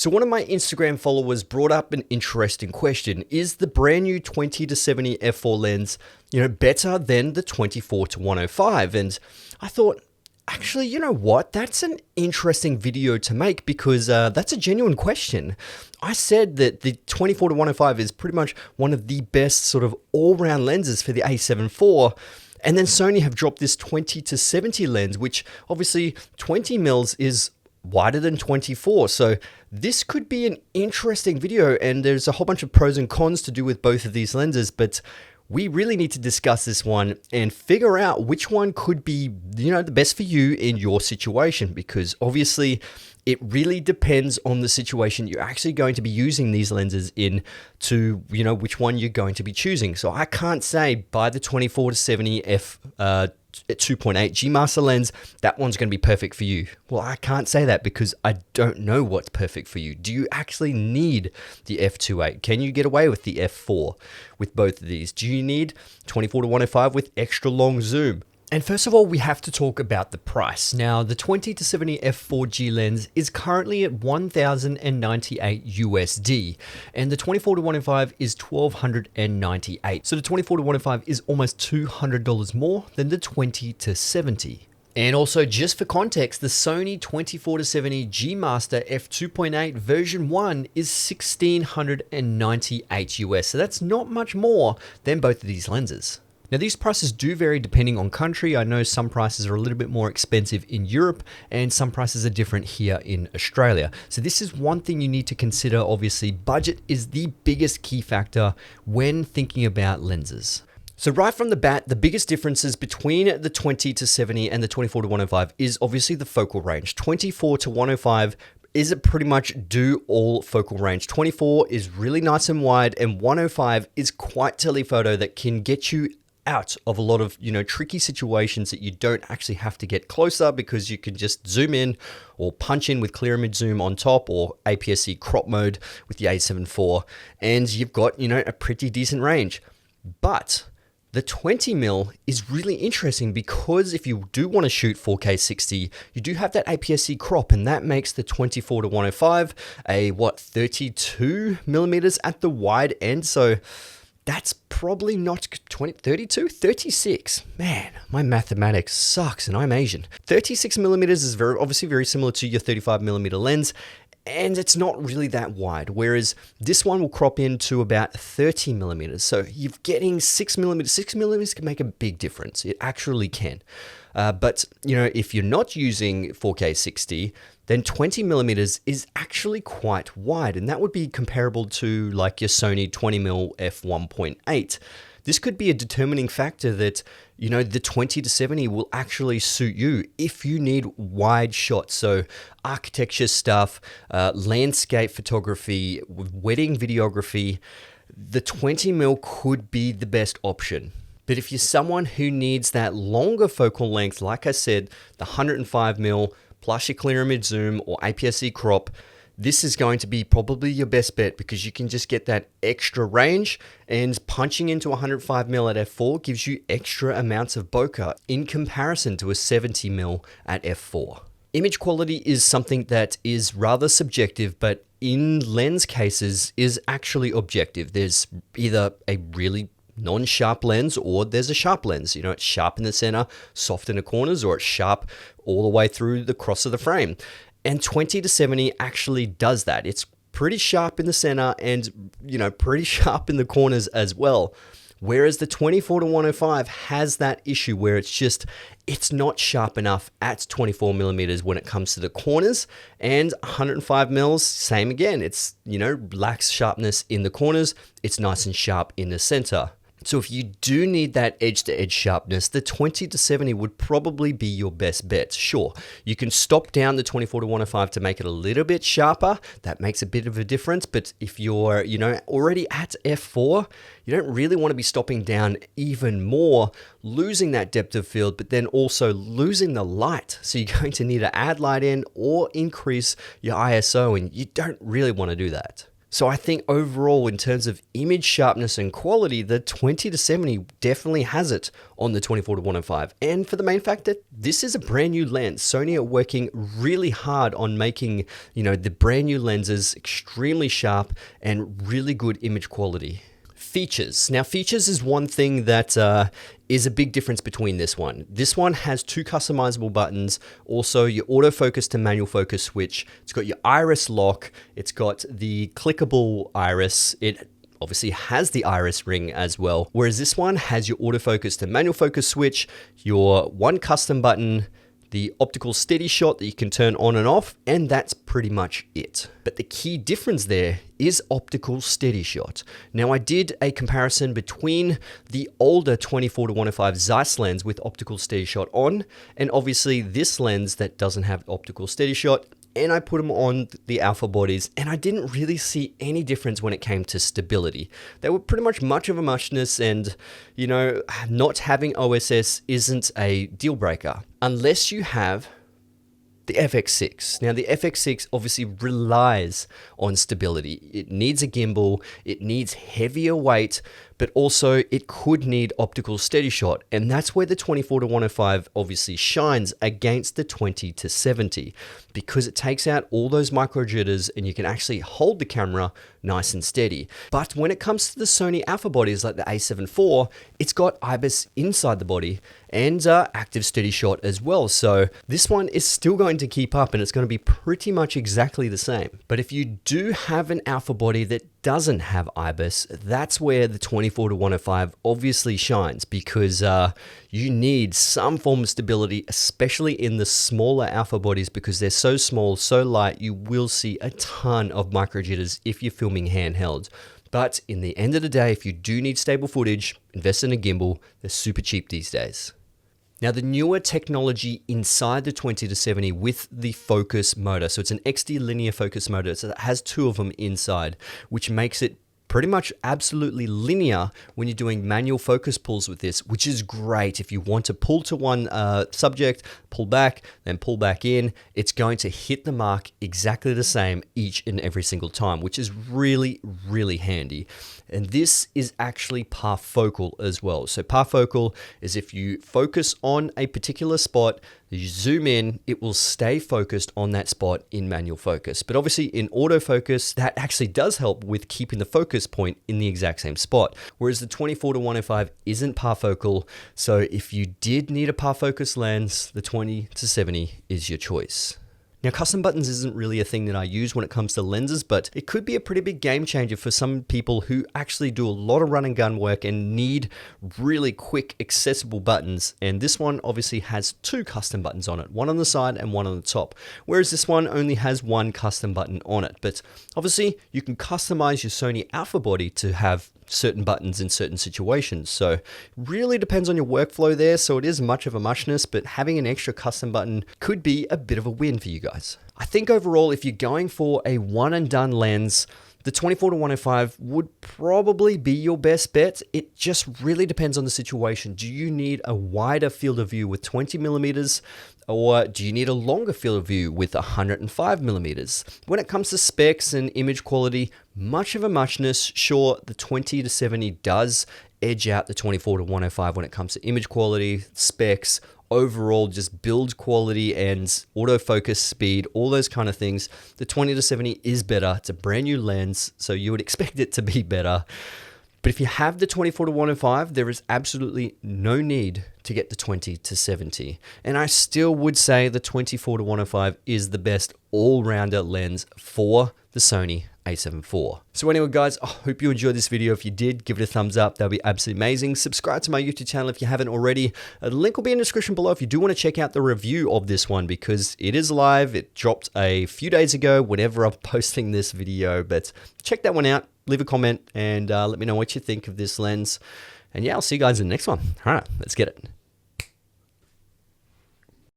So one of my Instagram followers brought up an interesting question. Is the brand new 20-70 f4 lens, better than the 24-105? And I thought, actually, you know what? That's an interesting video to make because that's a genuine question. I said that the 24-105 is pretty much one of the best sort of all-round lenses for the A7 IV. And then Sony have dropped this 20-70 lens, which obviously 20 mils is wider than 24. So this could be an interesting video, and there's a whole bunch of pros and cons to do with both of these lenses, but we really need to discuss this one and figure out which one could be, the best for you in your situation, because obviously it really depends on the situation you're actually going to be using these lenses in to, which one you're going to be choosing. So I can't say buy the 24-70 f 2.8 G Master lens, that one's going to be perfect for you. Well, I can't say that because I don't know what's perfect for you. Do you actually need the f2.8? Can you get away with the f4 with both of these? Do you need 24-105 with extra long zoom? And first of all, we have to talk about the price. Now, the 20-70 f4G lens is currently at $1,098 USD, and the 24-105 is $1,298. So the 24-105 is almost $200 more than the 20-70. And also, just for context, the Sony 24-70 G Master f2.8 version 1 is $1,698 US. So that's not much more than both of these lenses. Now, these prices do vary depending on country. I know some prices are a little bit more expensive in Europe and some prices are different here in Australia. So this is one thing you need to consider. Obviously, budget is the biggest key factor when thinking about lenses. So right from the bat, the biggest differences between the 20-70 and the 24-105 is obviously the focal range. 24-105 is it pretty much do all focal range. 24 is really nice and wide, and 105 is quite telephoto that can get you out of a lot of, tricky situations that you don't actually have to get closer because you can just zoom in or punch in with clear image zoom on top or APS-C crop mode with the A7 IV, and you've got, a pretty decent range. But the 20mm is really interesting because if you do want to shoot 4K 60, you do have that APS-C crop, and that makes the 24-105 a 32mm at the wide end. So that's probably not 32, 36. Man, my mathematics sucks and I'm Asian. 36mm is obviously very similar to your 35mm lens, and it's not really that wide, whereas this one will crop into about 30mm. So you're getting 6mm. 6mm can make a big difference. It actually can. But, if you're not using 4K 60, then 20mm is actually quite wide, and that would be comparable to like your Sony 20mm f1.8. This could be a determining factor that, the 20-70 will actually suit you if you need wide shots. So architecture stuff, landscape photography, wedding videography, the 20mm could be the best option. But if you're someone who needs that longer focal length, like I said, the 105mm plus your clear image zoom or APS-C crop, this is going to be probably your best bet because you can just get that extra range, and punching into 105mm at f4 gives you extra amounts of bokeh in comparison to a 70mm at f4. Image quality is something that is rather subjective, but in lens cases is actually objective. There's either a really non-sharp lens or there's a sharp lens. It's sharp in the center, soft in the corners, or it's sharp all the way through the cross of the frame. And 20-70 actually does that. It's pretty sharp in the center and, pretty sharp in the corners as well. Whereas the 24-105 has that issue where it's not sharp enough at 24mm when it comes to the corners, and 105mm, same again. It's, lacks sharpness in the corners. It's nice and sharp in the center. So if you do need that edge-to-edge sharpness, the 20-70 would probably be your best bet. Sure, you can stop down the 24-105 to make it a little bit sharper. That makes a bit of a difference. But if you're, already at f4, you don't really want to be stopping down even more, losing that depth of field, but then also losing the light. So you're going to need to add light in or increase your ISO, and you don't really want to do that. So I think overall, in terms of image sharpness and quality, the 20-70 definitely has it on the 24-105. And for the main fact that this is a brand new lens. Sony are working really hard on making, the brand new lenses extremely sharp and really good image quality. Features. Now, features is one thing that is a big difference between this one. This one has 2 customizable buttons. Also, your autofocus to manual focus switch. It's got your iris lock. It's got the clickable iris. It obviously has the iris ring as well. Whereas this one has your autofocus to manual focus switch, your one custom button, the optical steady shot that you can turn on and off, and that's pretty much it. But the key difference there is optical steady shot. Now, I did a comparison between the older 24-105 Zeiss lens with optical steady shot on, and obviously this lens that doesn't have optical steady shot, and I put them on the alpha bodies, and I didn't really see any difference when it came to stability. They were pretty much of a muchness, and not having OSS isn't a deal breaker unless you have the FX6. Now, the FX6 obviously relies on stability. It needs a gimbal, it needs heavier weight, but also it could need optical steady shot. And that's where the 24-105 obviously shines against the 20-70, because it takes out all those micro jitters and you can actually hold the camera nice and steady. But when it comes to the Sony alpha bodies like the A7 IV, it's got IBIS inside the body and active steady shot as well. So this one is still going to keep up and it's going to be pretty much exactly the same. But if you do have an alpha body that doesn't have IBIS, that's where the 24-105 obviously shines, because you need some form of stability, especially in the smaller alpha bodies, because they're so small, so light, you will see a ton of micro jitters if you're filming handheld. But in the end of the day, if you do need stable footage, invest in a gimbal. They're super cheap these days. Now, the newer technology inside the 20-70 with the focus motor, so it's an XD linear focus motor, so it has 2 of them inside, which makes it pretty much absolutely linear when you're doing manual focus pulls with this, which is great. If you want to pull to one subject, pull back, then pull back in, it's going to hit the mark exactly the same each and every single time, which is really, really handy. And this is actually parfocal as well. So parfocal is if you focus on a particular spot, you zoom in, it will stay focused on that spot in manual focus. But obviously in autofocus, that actually does help with keeping the focus point in the exact same spot. Whereas the 24-105 isn't parfocal. So if you did need a parfocus lens, the 20-70 is your choice. Now, custom buttons isn't really a thing that I use when it comes to lenses, but it could be a pretty big game changer for some people who actually do a lot of run and gun work and need really quick, accessible buttons. And this one obviously has 2 custom buttons on it, one on the side and one on the top, whereas this one only has 1 custom button on it. But obviously, you can customize your Sony alpha body to have certain buttons in certain situations. So it really depends on your workflow there. So it is much of a muchness, but having an extra custom button could be a bit of a win for you guys. I think overall, if you're going for a one and done lens, the 24-105 would probably be your best bet. It just really depends on the situation. Do you need a wider field of view with 20 millimeters? Or do you need a longer field of view with 105 millimeters? When it comes to specs and image quality, much of a muchness. Sure, the 20-70 does edge out the 24-105 when it comes to image quality, specs, overall just build quality and autofocus speed, all those kind of things. The 20-70 is better. It's a brand new lens, so you would expect it to be better. But if you have the 24-105, there is absolutely no need to get the 20-70. And I still would say the 24-105 is the best all-rounder lens for the Sony A7 IV. So anyway, guys, I hope you enjoyed this video. If you did, give it a thumbs up. That would be absolutely amazing. Subscribe to my YouTube channel if you haven't already. A link will be in the description below if you do want to check out the review of this one, because it is live. It dropped a few days ago, whenever I'm posting this video. But check that one out. Leave a comment and let me know what you think of this lens. And yeah, I'll see you guys in the next one. All right, let's get it.